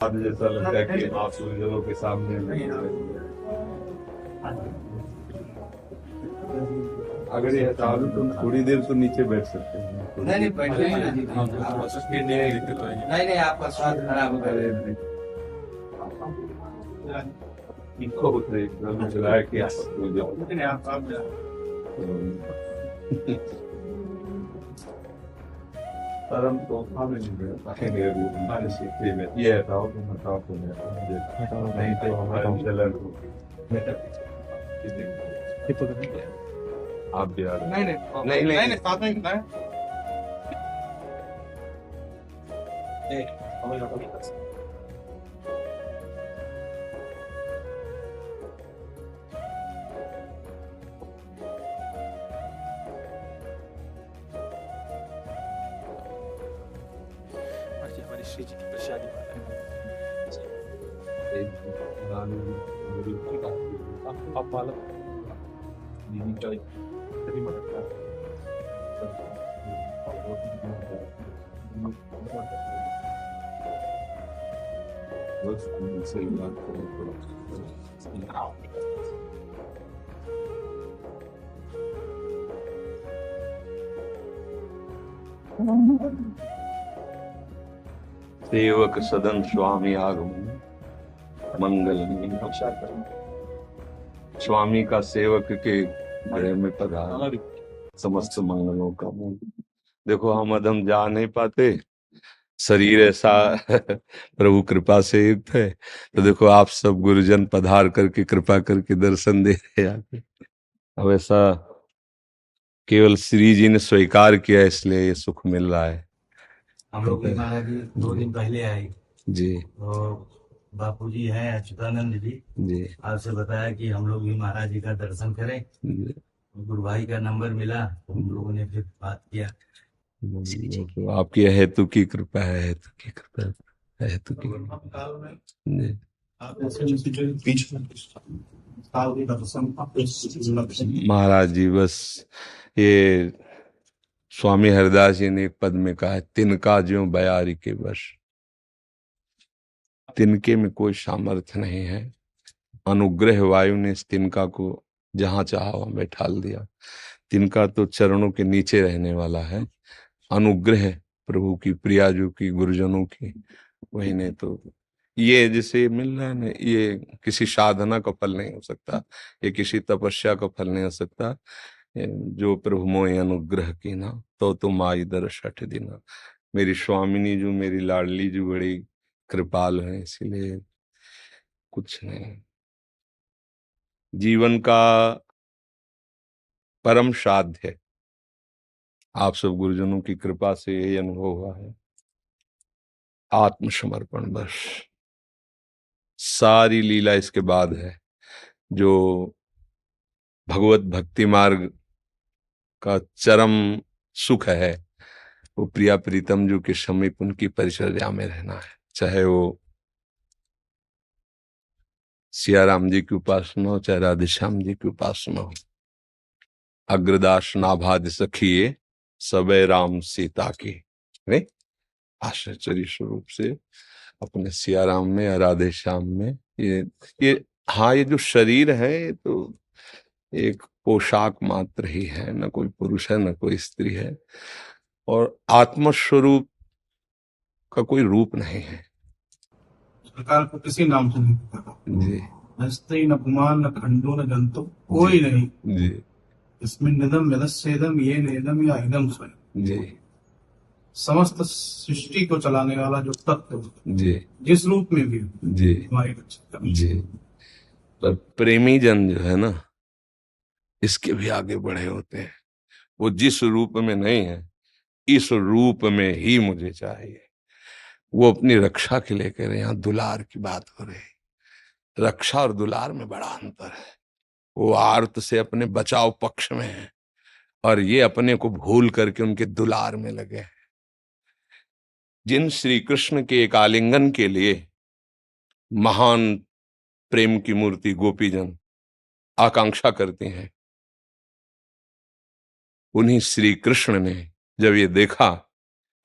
अब जैसा लगता है कि आप सूर्यों के सामने अगर ये हटा दूं तो थोड़ी देर तो नीचे बैठ सकते हैं। नहीं नहीं बैठे नहीं नहीं आपका स्वास्थ्य खराब होगा। इनको उतरे एकदम चलाया कि आप भूल जाओ। परम तोहफा में नहीं गए हमारे सीखे में ये हटाओ तुम हटाओ तो नहीं तो हमारा चलन आप भी आ नहीं नहीं नहीं नहीं नहीं साथ में नहीं हमारी श्री जी की प्रसादी आप मालूम दीदी का तभी बस सही बात सेवक सदन स्वामी आगमन मंगल स्वामी का सेवक के गृह में पधार समस्त मंगलों का मूल। देखो हम अधम जा नहीं पाते, शरीर ऐसा प्रभु कृपा से युक्त है, तो देखो आप सब गुरुजन पधार करके कृपा करके दर्शन दे रहे हैं। अब ऐसा केवल श्री जी ने स्वीकार किया इसलिए ये सुख मिल रहा है। हम लोग भी महाराज जी 2 दिन पहले आए जी तो बापू जी हैं अच्युतानंद जी आपसे बताया कि हम लोग भी महाराज जी का दर्शन करें। गुरु भाई का नंबर मिला तो हम लोगों ने फिर बात किया। तो आपकी हेतु की कृपा है, हेतु की कृपा है, हेतु की महाराज जी बस ये स्वामी हरिदास जी ने एक पद में कहा है, तिनका ज्यों बयारी के वश। तिनके में कोई सामर्थ्य नहीं है, अनुग्रह वायु ने इस तिनका को जहां चाहा वहां बैठाल दिया। तिनका तो चरणों के नीचे रहने वाला है, अनुग्रह प्रभु की, प्रियाजू की, गुरुजनों की, वही ने तो ये जिसे मिल रहा है ना, ये किसी साधना का फल नहीं हो सकता, ये किसी तपस्या का फल नहीं हो सकता। जो प्रभु मोहि अनुग्रह की ना तो तुम आई दर 60 दिन। मेरी स्वामिनी जो मेरी लाडली जो बड़ी कृपाल है, इसीलिए कुछ नहीं। जीवन का परम साध्य है, आप सब गुरुजनों की कृपा से यही अनुभव हुआ है। आत्मसमर्पण बस, सारी लीला इसके बाद है। जो भगवत भक्ति मार्ग का चरम सुख है वो प्रिया प्रीतम जो के समीप उनकी परिचर्या में रहना है, चाहे वो सिया राम जी की उपासना हो, चाहे राधे श्याम जी की उपासना हो। अग्रदास नाभाद सखिए सबे राम सीता की, नहीं आश्चर्य स्वरूप से अपने सिया राम में या राधे श्याम में ये हाँ, ये जो शरीर है ये तो एक पोशाक मात्र ही है, न कोई पुरुष है न कोई स्त्री है, और आत्मस्वरूप का कोई रूप नहीं है। सरकार को किसी नाम से नहीं पुकारा जी हस्ते न गुमान न खंडो न जंतु कोई नहीं जी इसमें निदम यदस्येदम ये नेदम या इदम स्वयं। जी समस्त सृष्टि को चलाने वाला जो तत्व जी जिस रूप में भी हो, जी हमारी रक्षा करे। जी। पर प्रेमी जन जो है ना, इसके भी आगे बढ़े होते हैं। वो जिस रूप में नहीं है, इस रूप में ही मुझे चाहिए। वो अपनी रक्षा के लिए कह रहे हैं, यहाँ दुलार की बात हो रही है। रक्षा और दुलार में बड़ा अंतर है। वो आर्त से अपने बचाव पक्ष में है और ये अपने को भूल करके उनके दुलार में लगे हैं। जिन श्री कृष्ण के एक आलिंगन के लिए महान प्रेम की मूर्ति गोपीजन आकांक्षा करते हैं, उन्हीं श्री कृष्ण ने जब ये देखा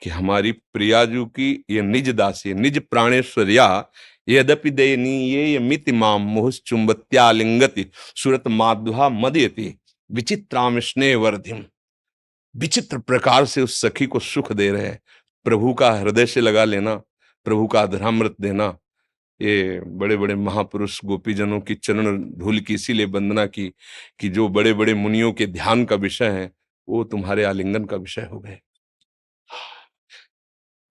कि हमारी प्रियाजू की ये निज दासी निज प्राणेश्वर्या यद्यपि दयनीय मिति माम मोह चुंबत्यालिंगति सुरत माध्वा मदयति विचित्राम स्नेह वर्धिम। विचित्र प्रकार से उस सखी को सुख दे रहे हैं। प्रभु का हृदय से लगा लेना, प्रभु का अधरामृत देना, ये बड़े बड़े महापुरुष गोपीजनों की चरण धूल की इसीलिए वंदना की कि जो बड़े बड़े मुनियों के ध्यान का विषय है वो तुम्हारे आलिंगन का विषय हो गए।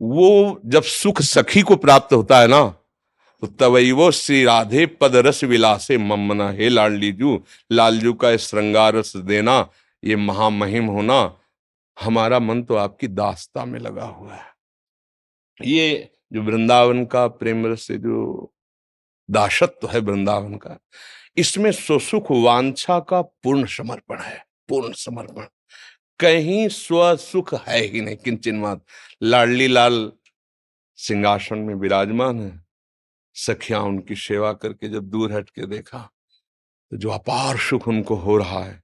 वो जब सुख सखी को प्राप्त होता है ना, तो तवैवो श्री राधे पद रस विलासे ममना। हे लाडलीजू, लालजू का श्रृंगार रस देना, ये महामहिम होना, हमारा मन तो आपकी दास्ता में लगा हुआ है। ये जो वृंदावन का प्रेम रस से जो दासत्व है वृंदावन का, इसमें सुसुख वांछा का पूर्ण समर्पण है, पूर्ण समर्पण। कहीं स्व सुख है ही नहीं, किंचन मात्र। लाडली लाल सिंहासन में विराजमान है, सखियां उनकी सेवा करके जब दूर हट के देखा तो जो अपार सुख उनको हो रहा है,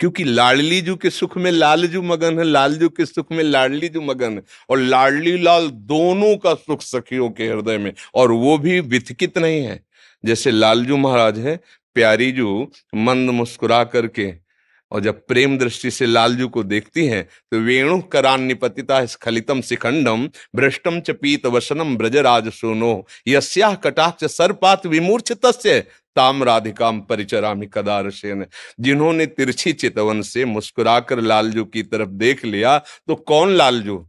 क्योंकि लाडली जू के सुख में लालजू मगन है, लालजू के सुख में लाडली जू मगन है, और लाडली लाल दोनों का सुख सखियों के हृदय में, और वो भी विथकित नहीं है। जैसे लालजू महाराज है, प्यारी जू मंद मुस्कुरा करके, और जब प्रेम दृष्टि से लालजू को देखती हैं तो वेणु करान निपतिता स्खलितम शिखंडम भ्रष्टम च पीत वसनम ब्रजराज सोनो यस्याह कटाक्ष सर्पात विमूर्छितस्य ताम राधिकाम परिचरामि कदारसेन। जिन्होंने तिरछी चितवन से मुस्कुराकर लालजू की तरफ देख लिया, तो कौन लालजू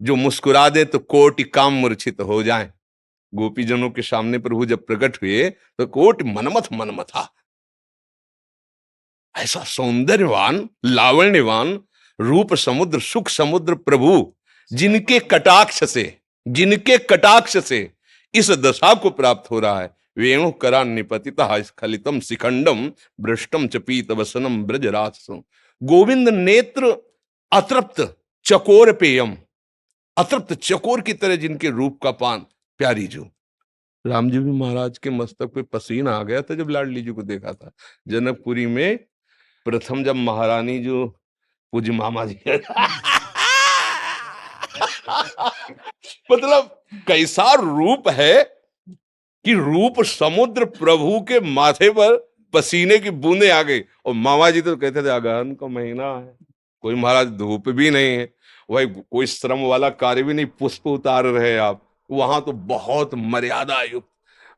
जो मुस्कुरा दे तो कोटि काम मूर्छित हो जाए। गोपीजनों के सामने प्रभु जब प्रकट हुए तो कोटि मनमथ मनमथा। ऐसा सौंदर्यवान, लावण्यवान, रूप समुद्र, सुख समुद्र प्रभु, जिनके कटाक्ष से इस दशा को प्राप्त हो रहा है। वेणु करा निपतिता स्खलितम शिखंडम भ्रष्टम च पीत वसनम ब्रजरासो। गोविंद नेत्र अतृप्त चकोर पेयम, अतृप्त चकोर की तरह जिनके रूप का पान। प्यारी जू, राम जी भी महाराज के मस्तक पे पसीना आ गया था जब लाडली जी को देखा था। जनकपुरी में प्रथम जब महारानी जो पूज्य मामा जी मतलब कैसा रूप है कि रूप समुद्र प्रभु के माथे पर पसीने की बूंदें आ गई। और मामा जी तो कहते थे अगहन का महीना है, कोई महाराज धूप भी नहीं है, वही कोई श्रम वाला कार्य भी नहीं, पुष्प उतार रहे आप। वहां तो बहुत मर्यादा युक्त,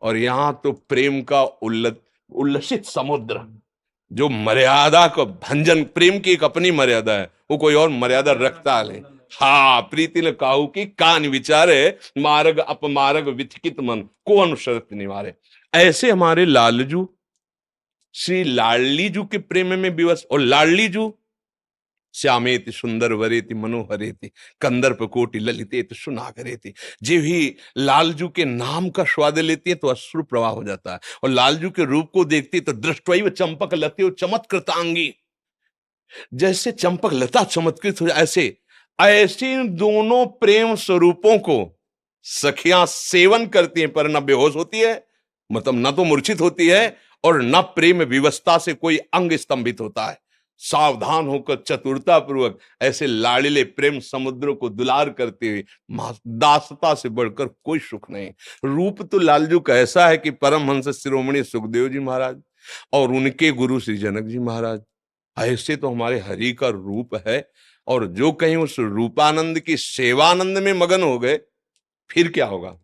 और यहाँ तो प्रेम का उल्लसित समुद्र, जो मर्यादा को भंजन। प्रेम की एक अपनी मर्यादा है, वो कोई और मर्यादा रखता नहीं। हाँ, प्रीति ने काहू की कान विचारे, मार्ग अपमार्ग विथकित मन को अनुसरत निवारे। ऐसे हमारे लालजू श्री लाडली जू के प्रेम में विवश। और लाडली जू श्यामेति सुंदर वरेति मनोहरेति कंदर्प कोटि ललितेति सुनागरेति। जे भी लालजू के नाम का स्वाद लेती है तो अश्रु प्रवाह हो जाता है, और लालजू के रूप को देखती तो दृष्टवैव चंपक लते चमत्कृतांगी, जैसे चंपक लता चमत्कृत हो जाए, ऐसे दोनों प्रेम स्वरूपों को सखियां सेवन करती हैं, पर न बेहोश होती है, मतलब न तो मूर्छित होती है, और न प्रेम विवस्था से कोई अंग स्तंभित होता है। सावधान होकर चतुरता पूर्वक ऐसे लाड़िले प्रेम समुद्र को दुलार करते हुए, दासता से बढ़कर कोई सुख नहीं। रूप तो लालजू का ऐसा है कि परमहंस शिरोमणि सुखदेव जी महाराज और उनके गुरु श्री जनक जी महाराज, ऐसे तो हमारे हरि का रूप है। और जो कहीं उस रूपानंद की सेवानंद में मगन हो गए, फिर क्या होगा।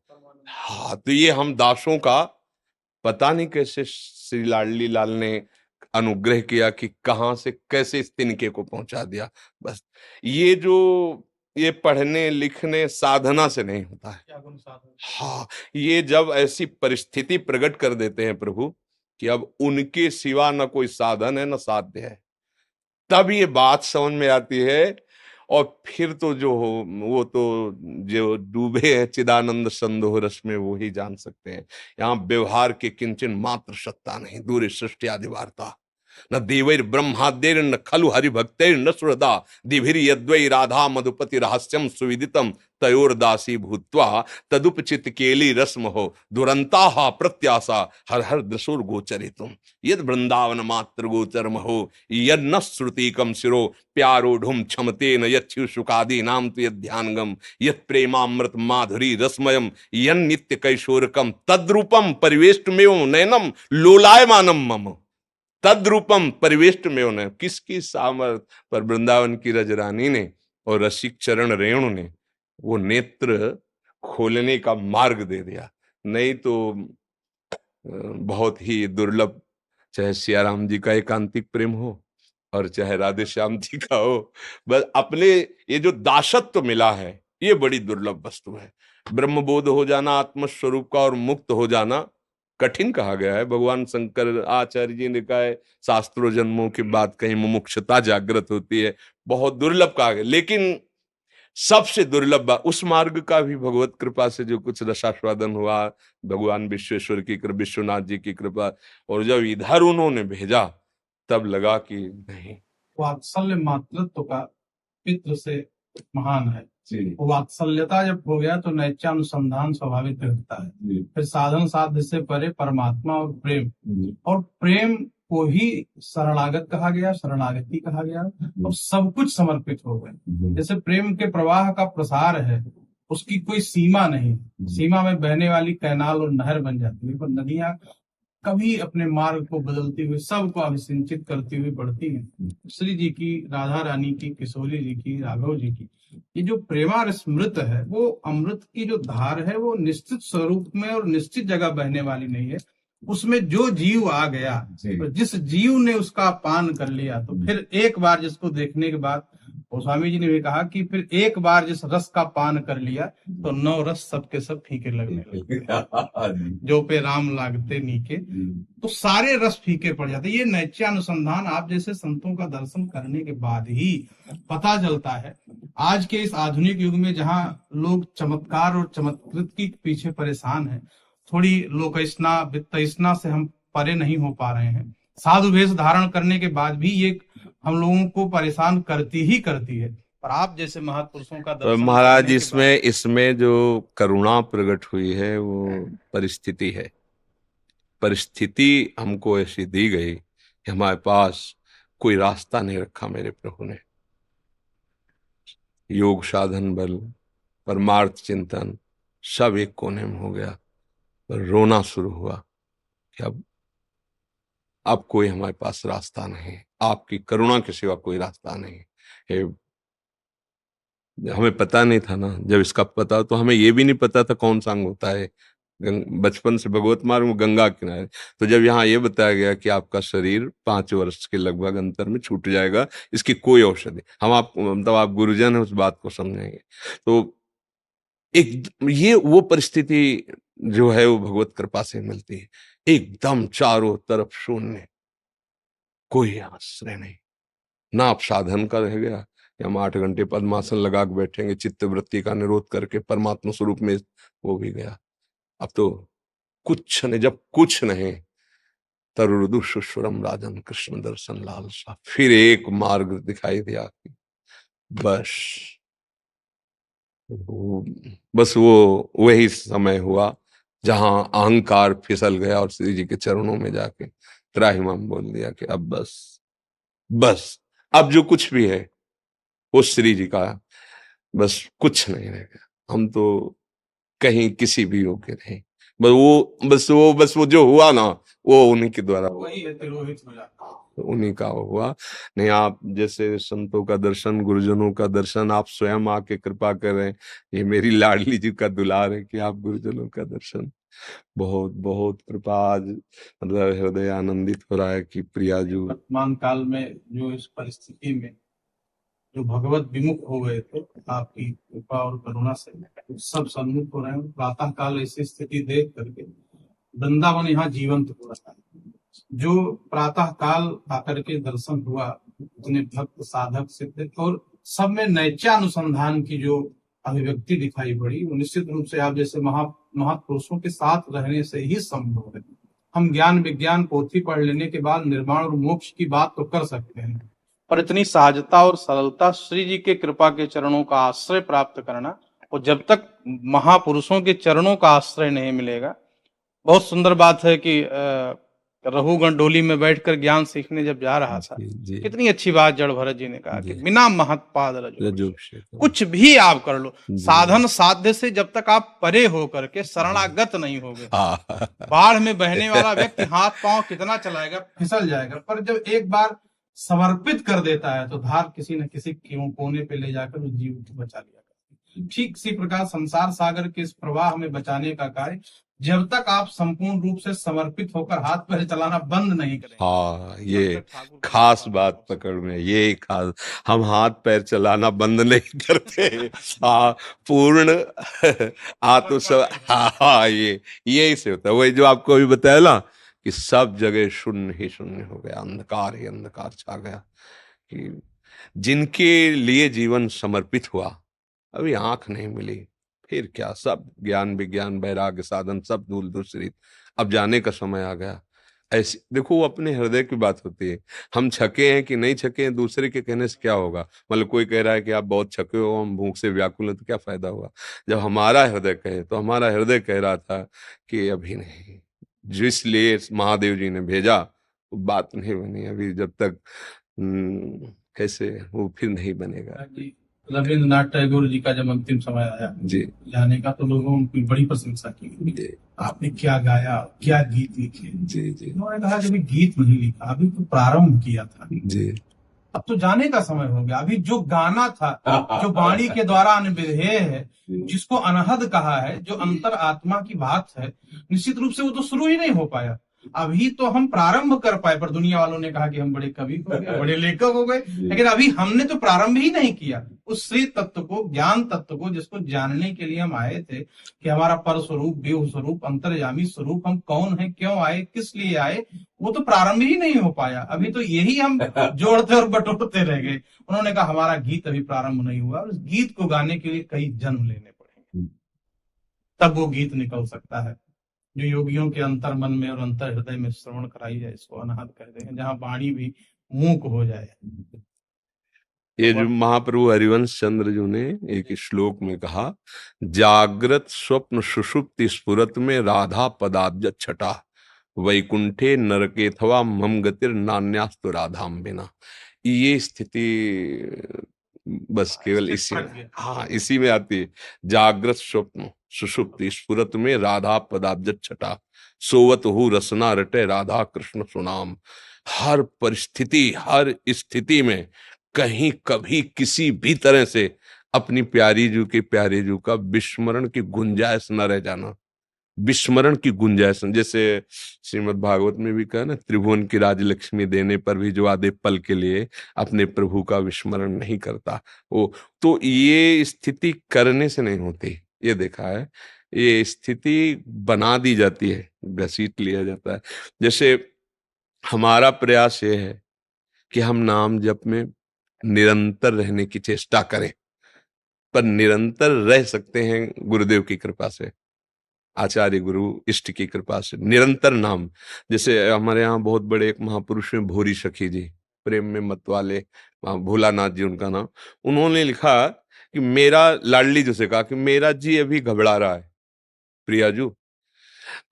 हाँ, तो ये हम दासों का पता नहीं कैसे श्री लाडली लाल ने अनुग्रह किया कि कहां से कैसे इस तिनके को पहुंचा दिया। बस ये पढ़ने लिखने साधना से नहीं होता है। हाँ, ये जब ऐसी परिस्थिति प्रकट कर देते हैं प्रभु कि अब उनके सिवा न कोई साधन है न साध्य है, तब ये बात समझ में आती है। और फिर तो जो हो, वो तो जो डूबे हैं चिदानंद संदोह रस में वो ही जान सकते हैं। यहाँ व्यवहार के किंचन मात्र सत्ता नहीं, दूर सृष्टि आदि वार्ता। न देवैर ब्रह्माद्यैर न खलु हरिभक्तैर न सुहृदा दिभिर यद्वै राधा मधुपति रहस्यम सुविदितम तयोर्दासी भूत्वा तदुपचित केली रस्म हो दुरंता प्रत्याशा हर हर दशोर गोचरितुम यद वृंदावन मात्र गोचरम हो यद न श्रुतिकम शिरो प्यारोढ़ुम क्षमते न यच्छु सुखादि नाम तो यद ध्यानगम यद प्रेमामृत माधुरी रसमयम यन नित्य कैशोरकम तद्रूपम परिवेष्टमेव नयनम लोलायमानम मम तद्रूपम परिवेष्टमेव नयनम। किसकी सामर्थ पर वृंदावन की रजरानी ने और रसिक चरण रेणु ने वो नेत्र खोलने का मार्ग दे दिया। नहीं तो बहुत ही दुर्लभ, चाहे सियाराम जी का एकांतिक प्रेम हो और चाहे राधे श्याम जी का हो, बस अपने ये जो दासत्व मिला है ये बड़ी दुर्लभ वस्तु है। ब्रह्मबोध हो जाना आत्मस्वरूप का और मुक्त हो जाना कठिन कहा गया है। भगवान शंकर आचार्य जी ने कहा है शास्त्रों जन्मों के बाद कहीं मुमुक्षुता जागृत होती है, बहुत दुर्लभ कहा गया। लेकिन सबसे दुर्लभ उस मार्ग का भी भगवत कृपा से जो कुछ रसास्वादन हुआ, भगवान विश्वेश्वर की कृपा, विश्वनाथ जी की कृपा, और जब इधर उन्होंने भेजा तब लगा कि नहीं, वात्सल्य मातृत्व का पितृ से महान है। वात्सल्यता जब हो गया तो नैत्यानुसंधान स्वाभाविक रहता है। फिर साधन साध्य से परे परमात्मा और प्रेम को ही शरणागत कहा गया, शरणागति कहा गया, और सब कुछ समर्पित हो गए। जैसे प्रेम के प्रवाह का प्रसार है, उसकी कोई सीमा नहीं, सीमा में बहने वाली कैनाल और नहर बन जाती है, पर नदियां कभी अपने मार्ग को बदलती हुई सबको अभिसिंचित करती हुई बढ़ती हैं। श्री जी की, राधा रानी की, किशोरी जी की, राघव जी की, ये जो प्रेमारस मृत है, वो अमृत की जो धार है वो निश्चित स्वरूप में और निश्चित जगह बहने वाली नहीं है। उसमें जो जीव आ गया, तो जिस जीव ने उसका पान कर लिया, तो फिर एक बार जिसको देखने के बाद, और स्वामी जी ने भी कहा कि फिर एक बार जिस रस का पान कर लिया तो 9 रस सबके सब फीके लगने लगे। जो पे राम लागते नीके, तो सारे रस फीके पड़ जाते। ये नैत्यानुसंधान आप जैसे संतों का दर्शन करने के बाद ही पता चलता है। आज के इस आधुनिक युग में जहाँ लोग चमत्कार और चमत्कृत के पीछे परेशान है, थोड़ी लोकैष्णा वित्तैष्णा से हम परे नहीं हो पा रहे हैं। साधु वेश धारण करने के बाद भी ये हम लोगों को परेशान करती है। पर आप जैसे महापुरुषों का दर्शन महाराज इसमें जो करुणा प्रकट हुई है वो परिस्थिति है। परिस्थिति हमको ऐसी दी गई कि हमारे पास कोई रास्ता नहीं रखा मेरे प्रभु ने। योग साधन बल, परमार्थ चिंतन सब एक कोने में हो गया, रोना शुरू हुआ कि अब कोई हमारे पास रास्ता नहीं, आपकी करुणा के सिवा कोई रास्ता नहीं। हमें पता नहीं था ना, जब इसका पता तो हमें ये भी नहीं पता था कौन सा अंग होता है। बचपन से भगवत मार्ग में गंगा किनारे, तो जब यहाँ ये बताया गया कि आपका शरीर 5 वर्ष के लगभग अंतर में छूट जाएगा, इसकी कोई औषधि, हम आप मतलब आप गुरुजन है उस बात को समझेंगे। तो एक ये वो परिस्थिति जो है वो भगवत कृपा से मिलती है। एकदम चारों तरफ शून्य, कोई आश्रय नहीं, ना आप साधन का रह गया कि हम 8 घंटे पद्मासन लगा के बैठेंगे, चित्त वृत्ति का निरोध करके परमात्मा स्वरूप में, वो भी गया। अब तो कुछ नहीं, जब कुछ नहीं, तरुदु सुश्वरम राजन कृष्ण दर्शन लालसा, फिर एक मार्ग दिखाई दिया, बस वो वही समय हुआ जहां अहंकार फिसल गया और श्री जी के चरणों में जाके त्राहिमाम बोल दिया कि अब बस अब जो कुछ भी है वो श्री जी का, बस कुछ नहीं रहेगा, हम तो कहीं किसी भी योग्य नहीं। बस वो जो हुआ ना वो उन्हीं के द्वारा उन्हीं का हुआ। नहीं, आप जैसे संतों का दर्शन, गुरुजनों का दर्शन आप स्वयं आके कृपा करें। ये मेरी लाडली जी का दुलार है कि आप गुरुजनों का दर्शन, बहुत बहुत कृपा। आज मतलब हृदय आनंदित हो रहा है कि प्रियाजू वर्तमान काल में जो इस परिस्थिति में जो भगवत विमुख हो गए थे, आपकी कृपा और करुणा से सब सन्मुख हो रहे हैं। प्रातः काल ऐसी स्थिति देख करके वृंदावन यहाँ जीवंत हो रहा है। जो प्रातः काल आकर के दर्शन हुआ, उतने भक्त साधक सिद्ध और सब में नैत्यानुसंधान की जो अभिव्यक्ति दिखाई पड़ी, वो निश्चित रूप से आप जैसे महापुरुषों के साथ रहने से ही संभव है। हम ज्ञान विज्ञान पोथी पढ़ लेने के बाद निर्वाण और मोक्ष की बात तो कर सकते हैं, पर इतनी सहजता और सरलता श्री जी के कृपा के चरणों का आश्रय प्राप्त करना, और जब तक महापुरुषों के चरणों का आश्रय नहीं मिलेगा। बहुत सुंदर बात है कि रघुगण डोली में बैठकर ज्ञान सीखने जब जा रहा था, जी। कितनी अच्छी बात जड़ भरत जी ने कहा कि जी। बिना महत्पाद रजो रजोक्षे कुछ भी आप कर लो, जी। साधन साध्य से जब तक आप परे हो करके शरणागत नहीं होगे, हाँ बाढ़ में बहने वाला व्यक्ति हाथ पांव कितना चलाएगा, फिसल जाएगा। पर जब एक बार समर्पित कर देता है तो धार किसी न किसी कोने पे ले जाकर उस जीव को बचा लिया करती है। ठीक इसी प्रकार संसार सागर के इस प्रवाह में बचाने का कार्य जब तक आप संपूर्ण रूप से समर्पित होकर हाथ पैर चलाना बंद नहीं करेंगे। हाँ, ये खास बात पकड़ में, ये खास, हम हाथ पैर चलाना बंद नहीं करते। हाँ, पूर्ण आत्म हाँ, ये से होता है। वही जो आपको अभी बताया ना कि सब जगह शून्य ही शून्य हो गया, अंधकार ही अंधकार छा गया। कि जिनके लिए जीवन समर्पित हुआ, अभी आंख नहीं मिली, फिर क्या, सब ज्ञान विज्ञान वैराग्य साधन सब दूर दूसरी, अब जाने का समय आ गया। ऐसे देखो, वो अपने हृदय की बात होती है। हम छके हैं कि नहीं छके हैं, दूसरे के कहने से क्या होगा। मतलब कोई कह रहा है कि आप बहुत छके हो, हम भूख से व्याकुल हैं, तो क्या फायदा हुआ। जब हमारा हृदय कहे, तो हमारा हृदय कह रहा था कि अभी नहीं, जिसलिए महादेव जी ने भेजा वो बात नहीं बनी अभी, जब तक कैसे वो फिर नहीं बनेगा। रविंद्रनाथ टैगोर जी का जब अंतिम समय आया जी जाने का, तो लोगों ने बड़ी प्रशंसा की, आपने क्या गाया, क्या गीत लिखे। जी जी। उन्होंने कहा कि अभी गीत नहीं लिखा, अभी तो प्रारंभ किया था जी। अब तो जाने का समय हो गया। अभी जो गाना था, जो वाणी के द्वारा अनविधेय है, जिसको अनहद कहा है, जो अंतर आत्मा की बात है, निश्चित रूप से वो तो शुरू ही नहीं हो पाया। अभी तो हम प्रारंभ कर पाए, पर दुनिया वालों ने कहा कि हम बड़े कवि हो गए, बड़े लेखक हो गए, लेकिन अभी हमने तो प्रारंभ ही नहीं किया उस श्री तत्व को, ज्ञान तत्व को, जिसको जानने के लिए हम आए थे कि हमारा पर स्वरूप, देव स्वरूप, अंतर्यामी स्वरूप, हम कौन है, क्यों आए, किस लिए आए, वो तो प्रारंभ ही नहीं हो पाया। अभी तो यही हम जोड़ते और बटोरते रह गए। उन्होंने कहा हमारा गीत अभी प्रारंभ नहीं हुआ, उस गीत को गाने के लिए कई जन्म लेने पड़ेंगे, तब वो गीत निकल सकता है जो योगियों के अंतर मन में और अंतर हृदय में श्रवण कराई जाए। इसको अनाहत कहते हैं, जहाँ वाणी भी मूक हो जाए। ये जो महाप्रभु हरिवंश चंद्र जी ने एक श्लोक में कहा, जागृत स्वप्न सुषुप्ति स्फुरत में राधा पदाब्ज छटा, वैकुंठे नरकेथवा मम गतिर नान्यास्तु राधाम बिना। ये स्थिति बस केवल इसी में, हाँ इसी में आती है। जागृत स्वप्न सुषुप्ति स्फुरत में राधा पदाब्ज छटा, सोवत हु रसना रटे राधा कृष्ण सुनाम। हर परिस्थिति, हर स्थिति में कहीं कभी किसी भी तरह से अपनी प्यारी जू के प्यारे जू का विस्मरण की गुंजाइश न रह जाना, विस्मरण की गुंजाइश। जैसे श्रीमद् भागवत में भी कहा ना, त्रिभुवन की राजलक्ष्मी देने पर भी जो आधे पल के लिए अपने प्रभु का विस्मरण नहीं करता, वो तो ये स्थिति करने से नहीं होती, ये देखा है। ये स्थिति बना दी जाती है, घसीट लिया जाता है। जैसे हमारा प्रयास ये है कि हम नाम जप में निरंतर रहने की चेष्टा करें, पर निरंतर रह सकते हैं गुरुदेव की कृपा से, आचार्य गुरु इष्ट की कृपा से। निरंतर नाम, जैसे हमारे यहाँ बहुत बड़े एक महापुरुष हैं भोरी सखी जी, प्रेम में मत वाले, भोलानाथ जी उनका नाम। उन्होंने लिखा कि मेरा, लाडली जी से कहा कि मेरा जी अभी घबरा रहा है, प्रियाजू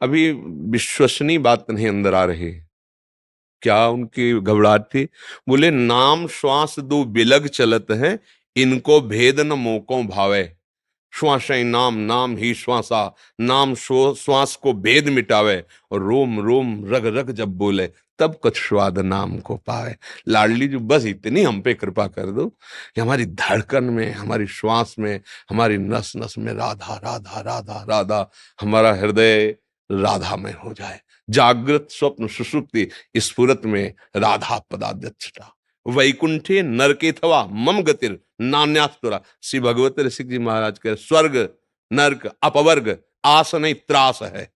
अभी विश्वसनीय बात नहीं अंदर आ रही। क्या उनकी घबराहट थी? बोले, नाम श्वास दो बिलग चलत है, इनको भेद न मोको भावे। श्वास नाम, नाम ही श्वासा, नाम श्वास को भेद मिटावे, और रोम रोम रग रग जब बोले, तब कुछ स्वाद नाम को पावे। लाडली जी बस इतनी हम पे कृपा कर दो कि हमारी धड़कन में, हमारी श्वास में, हमारी नस नस में राधा राधा राधा राधा, हमारा हृदय राधा में हो जाए। जागृत स्वप्न सुषुप्ति स्फुरत में राधा पदाध्यक्षता, वैकुंठे नरकेथवा मम गतिर नान्यास्तुरा। श्री भगवत ऋषिक जी महाराज के स्वर्ग नरक अपवर्ग आस नहीं त्रास है,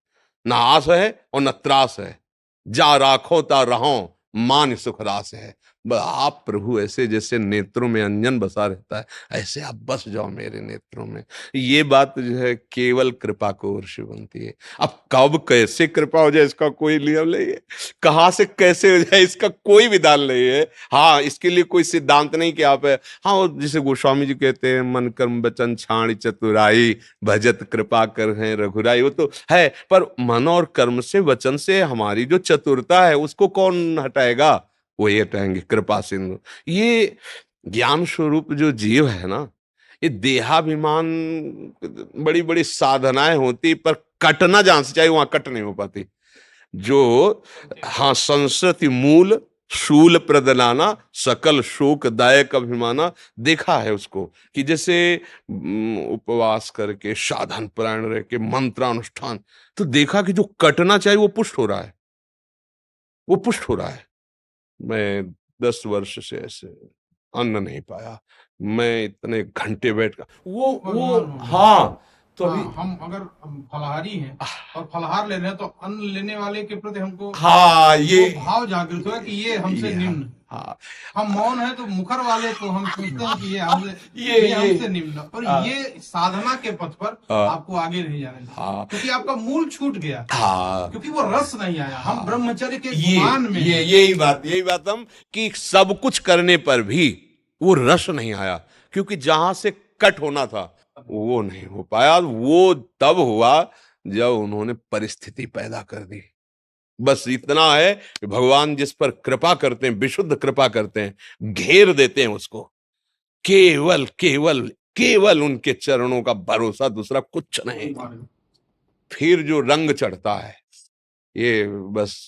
ना आस है और न त्रास है, जा राखो ता रहो मान सुख रास है। आप प्रभु ऐसे जैसे नेत्रों में अंजन बसा रहता है, ऐसे आप बस जाओ मेरे नेत्रों में। ये बात जो है केवल कृपा को वर्ष बनती है। अब कब कैसे कृपा हो जाए इसका कोई नियम नहीं है, कहाँ से कैसे हो जाए इसका कोई विधान नहीं है। हाँ, इसके लिए कोई सिद्धांत नहीं कि आप है। हाँ, वो जिसे गोस्वामी जी कहते हैं, मन कर्म वचन छाण चतुराई, भजत कृपा कर है रघुराई, वो तो है। पर मन और कर्म से वचन से हमारी जो चतुरता है उसको कौन हटाएगा? वही हटाएंगे कृपा सिंधु। ये ज्ञान स्वरूप जो जीव है ना, ये देहाभिमान, बड़ी बड़ी साधनाएं होती पर कटना जहां से चाहिए वहां कट नहीं हो पाती। जो हाँ, संस्कृति मूल शूल प्रदलाना सकल शोक दायक अभिमाना, देखा है उसको कि जैसे उपवास करके साधन परायण रह के मंत्रानुष्ठान, तो देखा कि जो कटना चाहिए वो पुष्ट हो रहा है, वो पुष्ट हो रहा है। मैं 10 वर्ष से ऐसे अन्न नहीं पाया, मैं इतने घंटे बैठ कर वो हाँ, तो अभी हम अगर फलाहारी हैं और फलाहार ले रहे हैं तो अन्न लेने वाले के प्रति हमको हाँ, ये वो भाव जागृत हुआ कि ये हमसे निम्न है। हाँ, हम मौन है तो मुखर वाले को हम सोचते हैं कि ये हमसे ये हमसे निम्न, और ये साधना के पथ पर आपको आगे नहीं जाने देगा। हाँ, क्योंकि आपका मूल छूट गया, हाँ, क्योंकि वो रस नहीं आया। हम ब्रह्मचर्य के ये गुमान में यही बात हम कि सब कुछ करने पर भी वो रस नहीं आया, क्योंकि जहां से कट होना था वो नहीं हो पाया। वो तब हुआ जब उन्होंने परिस्थिति पैदा कर दी। बस इतना है कि भगवान जिस पर कृपा करते हैं, विशुद्ध कृपा करते हैं, घेर देते हैं उसको। केवल केवल केवल उनके चरणों का भरोसा, दूसरा कुछ नहीं। फिर जो रंग चढ़ता है, ये बस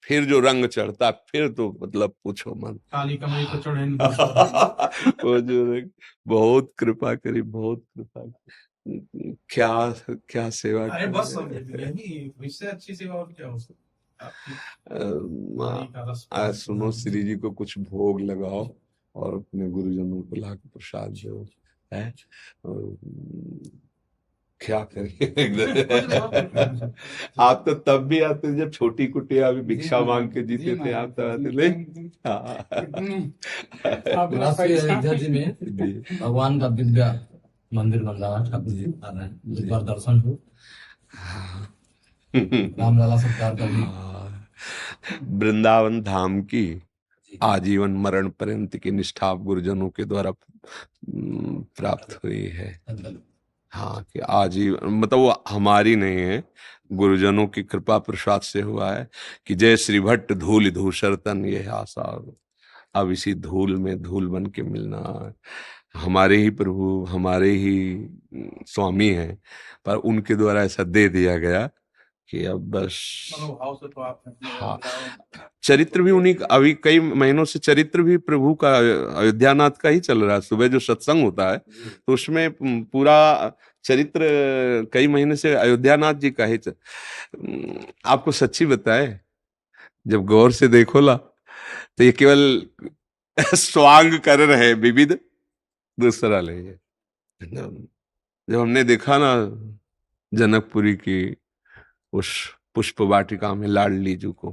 फिर जो रंग चढ़ता है, फिर तो मतलब पूछो मत। काली कमरी तो चढ़े वो जो बहुत कृपा करी, बहुत कृपा करी। क्या क्या सेवा अरे की बस है। यही, इससे अच्छी सेवा और क्या हो सकती आपकी? सुनो, श्री जी को कुछ भोग लगाओ और अपने गुरुजनों को लाके प्रसाद दो, है। और क्या करिए। आप तो तब भी आते जब छोटी कुटिया भी भिक्षा मांग के जीते थे, आप तो आते ले। अयोध्या जी में भगवान का दिव्य मंदिर बन रहा है, ठाकुर जी आ रहे हैं, एक बार दर्शन हो। रामलला सरकार का भी वृंदावन धाम की आजीवन मरण पर्यंत की निष्ठा गुरुजनों के द्वारा प्राप्त हुई है। हाँ, कि आजीवन, मतलब वो हमारी नहीं है, गुरुजनों की कृपा प्रसाद से हुआ है कि जय श्री भट्ट धूल धूसर तन ये आशा। अब इसी धूल में धूल बन के मिलना। हमारे ही प्रभु, हमारे ही स्वामी हैं, पर उनके द्वारा ऐसा दे दिया गया कि अब बस। तो आप हाँ, चरित्र भी उन्हीं, अभी कई महीनों से चरित्र भी प्रभु का अयोध्यानाथ का ही चल रहा है। सुबह जो सत्संग होता है तो उसमें पूरा चरित्र कई महीने से अयोध्यानाथ जी का ही आपको सच्ची बताए, जब गौर से देखो ला तो ये केवल स्वांग कर रहे विविध, दूसरा नहीं है। जब हमने देखा ना जनकपुरी की उस पुष्प वाटिका में लाडली जी को,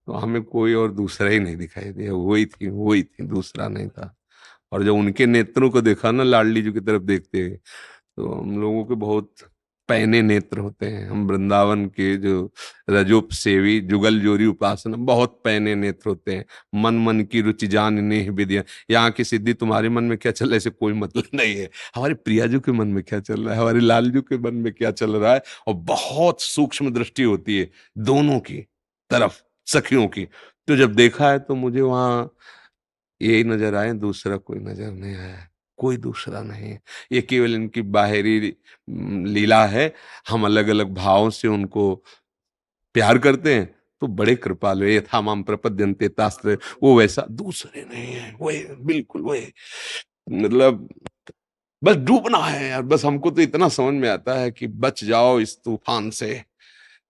तो हमें कोई और दूसरा ही नहीं दिखाई दिया, वही थी, दूसरा नहीं था। और जब उनके नेत्रों को देखा ना, लाडली जी की तरफ देखते हैं, तो हम लोगों के बहुत पैने नेत्र होते हैं। हम वृंदावन के जो रजोप सेवी जुगल जोरी उपासना, बहुत पैने नेत्र होते हैं। मन मन की रुचि जान नहीं विद्या, यहाँ की सिद्धि तुम्हारे मन में क्या चल रहा है ऐसे कोई मतलब नहीं है। हमारे प्रियाजू के मन में क्या चल रहा है, हमारे लालजू के मन में क्या चल रहा है। और बहुत सूक्ष्म दृष्टि होती है दोनों की तरफ, सखियों की। तो जब देखा है तो मुझे वहां यही नजर आए, दूसरा कोई नजर नहीं आया, कोई दूसरा नहीं है। ये केवल इनकी बाहरी लीला है। हम अलग अलग भावों से उनको प्यार करते हैं, तो बड़े कृपालु है। यथा माम प्रपद्यन्ते तास्त्र, वो वैसा दूसरे नहीं है, वही बिल्कुल वही। मतलब बस डूबना है यार, बस हमको तो इतना समझ में आता है कि बच जाओ इस तूफान से,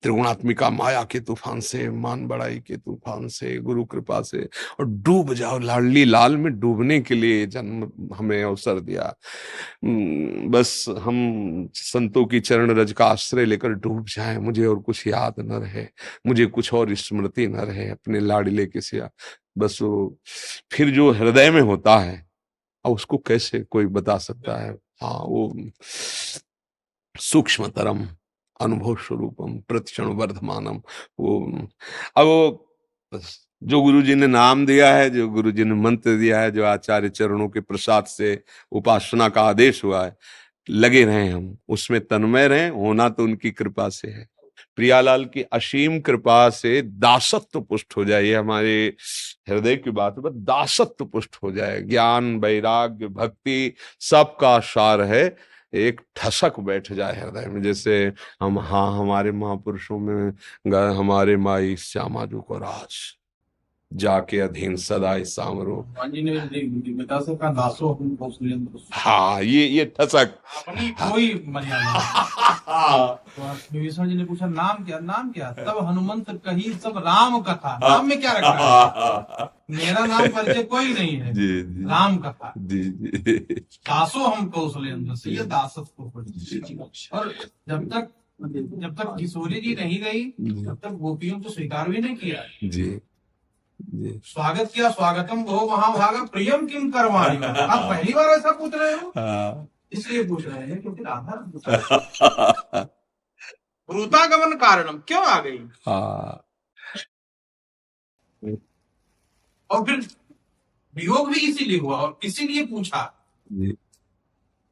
त्रिगुणात्मिका माया के तूफान से, मान बड़ाई के तूफान से, गुरु कृपा से, और डूब जाओ। लाडली लाल में डूबने के लिए जन्म हमें अवसर दिया। बस हम संतों की चरण रज का आश्रय लेकर डूब जाएं, मुझे और कुछ याद न रहे, मुझे कुछ और स्मृति न रहे अपने लाडले के सिवा। बस वो फिर जो हृदय में होता है, अब उसको कैसे कोई बता सकता है। हाँ, वो सूक्ष्मतरम अनुभव स्वरूपम प्रतिक्षण वर्धमानम, वो अब वो बस जो गुरु जी ने नाम दिया है, जो गुरु जी ने मंत्र दिया है, जो आचार्य चरणों के प्रसाद से उपासना का आदेश हुआ है, लगे रहें, हम उसमें तन्मय रहें। होना तो उनकी कृपा से है, प्रियालाल की असीम कृपा से दासत्व पुष्ट हो जाए, ये हमारे हृदय की बात है, बस दासत्व पुष्ट हो जाए। ज्ञान, वैराग्य, भक्ति सबका सार है, एक ठसक बैठ जाए हृदय में। जैसे हम, हाँ, हमारे महापुरुषों में गए, हमारे माई श्यामा जो को राज जाके अधीन सदाई सामरो। हनुमान जी ने दिव्यता से कहा दासो हम कौशलेंद्र। हाँ, ये ठसक अपनी कोई मर्यादा नहीं। तो विभीषण जी ने पूछा नाम क्या, नाम क्या? तब हनुमंत कही सब राम कथा। नाम में क्या रखा है? मेरा नाम परिचय कोई नहीं है, जी जी राम कथा। जी जी दासो हम कौशलेंद्र से, ये दासत्व को। और जब तक किशोरी जी नहीं गई, तब तक गोपियों को स्वीकार भी नहीं किया। जी जी स्वागत किया, स्वागतम भो महाभागा प्रियम किम करवाणी। आप पहली बार ऐसा पूछ रहे हो? हाँ इसलिए पूछ रहे हैं क्योंकि राधा भ्रूतागमन कारणम क्यों आ गई। हाँ और फिर वियोग भी इसीलिए हुआ और इसीलिए पूछा जी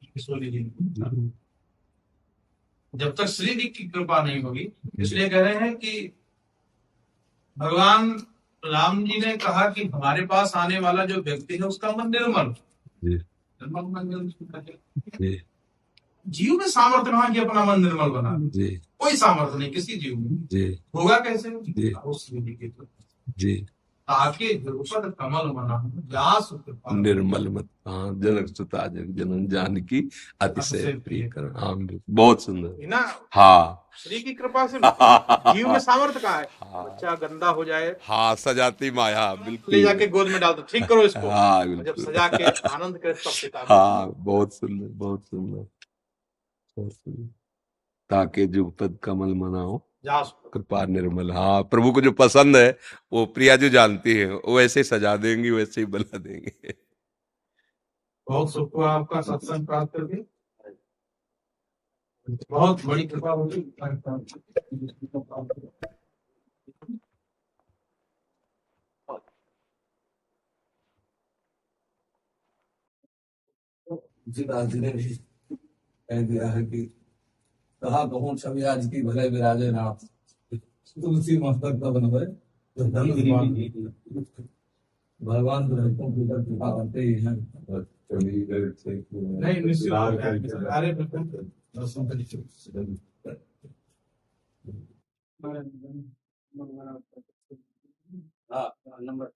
किशोरी जी ने। जब तक श्री जी की कृपा नहीं होगी, इसलिए कह रहे हैं कि भगवान राम जी ने कहा कि हमारे पास आने वाला जो व्यक्ति है उसका मन निर्मल। जी निर्मल मन निर्मल। जी जीव में सामर्थ्य कहाँ कि अपना मन निर्मल बना। जी कोई सामर्थ्य नहीं किसी जीव में। जी होगा कैसे? जी उस विधि के तो। जी ताकि द्रुपद कमल बना व्यास कृपा निर्मल मत, हाँ, जनक सुता जग जनन जानकी अतिशय अतिशय प्रिय प्रिय। कर। हाँ, बहुत सुंदर। ना हाँ श्री की कृपा से जीव में सामर्थ्य कहाँ है? हाँ बच्चा गंदा हो जाए, हाँ, सजाती माया, ले बिल्कुल। जाके गोद में डाल दो, ठीक करो इसको। हाँ और जब बिल्कुल। सजा के आनंद करे तब पिता को। हाँ, बहुत सुंदर, बहुत सुंदर, बहुत सुंदर। ताके जो पद कमल मनाओ जास कृपा निर्मल। हाँ, प्रभु को जो पसंद है वो प्रिया जो जानती है, वो वैसे ही सजा देंगी, वैसे ही बना देंगे। बहुत सुख हुआ आपका सत्संग प्राप्त करके, बहुत बड़ी कृपा होगी। तुलसीदास जी ने भी कह दिया है कि कहा कहूँ छवि आज की भले विराजे नाथ, तुलसी मस्तक तब नवे तो धन भगवान ग्रहों की तरफ कृपा करते ही हैं। नहीं निश्चित अरे दर्शन करिए। हाँ, नंबर